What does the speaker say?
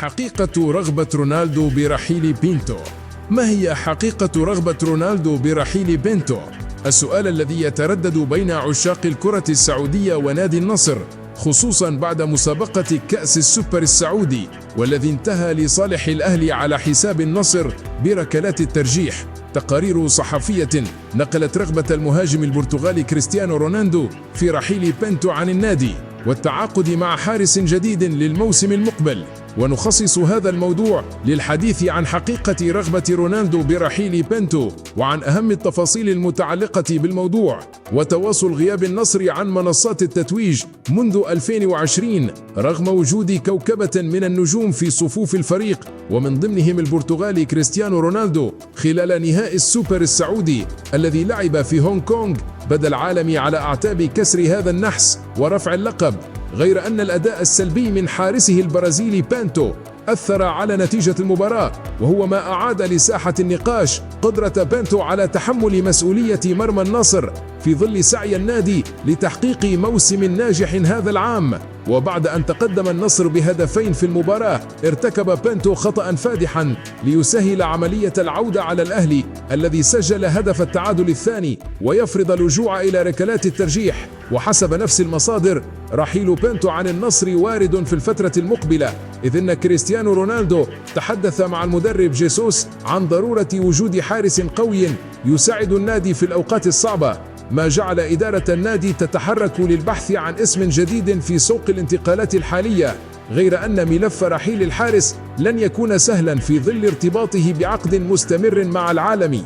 حقيقة رغبة رونالدو برحيل بينتو؟ ما هي حقيقة رغبة رونالدو برحيل بينتو؟ السؤال الذي يتردد بين عشاق الكرة السعودية ونادي النصر، خصوصا بعد مسابقة كأس السوبر السعودي والذي انتهى لصالح الأهلي على حساب النصر بركلات الترجيح. تقارير صحفية نقلت رغبة المهاجم البرتغالي كريستيانو رونالدو في رحيل بينتو عن النادي والتعاقد مع حارس جديد للموسم المقبل، ونخصص هذا الموضوع للحديث عن حقيقة رغبة رونالدو برحيل بينتو وعن أهم التفاصيل المتعلقة بالموضوع وتواصل غياب النصر عن منصات التتويج منذ 2020 رغم وجود كوكبة من النجوم في صفوف الفريق ومن ضمنهم البرتغالي كريستيانو رونالدو خلال نهائي السوبر السعودي الذي لعب في هونغ كونغ بدا العالم على أعتاب كسر هذا النحس ورفع اللقب، غير أن الأداء السلبي من حارسه البرازيلي بينتو أثر على نتيجة المباراة، وهو ما أعاد لساحة النقاش قدرة بينتو على تحمل مسؤولية مرمى النصر في ظل سعي النادي لتحقيق موسم ناجح هذا العام. وبعد أن تقدم النصر بهدفين في المباراة، ارتكب بينتو خطأ فادحا ليسهل عملية العودة على الأهلي الذي سجل هدف التعادل الثاني ويفرض اللجوء إلى ركلات الترجيح. وحسب نفس المصادر، رحيل بينتو عن النصر وارد في الفترة المقبلة، إذ أن كريستيانو رونالدو تحدث مع المدرب جيسوس عن ضرورة وجود حارس قوي يساعد النادي في الأوقات الصعبة، ما جعل إدارة النادي تتحرك للبحث عن اسم جديد في سوق الانتقالات الحالية، غير أن ملف رحيل الحارس لن يكون سهلا في ظل ارتباطه بعقد مستمر مع العالمي.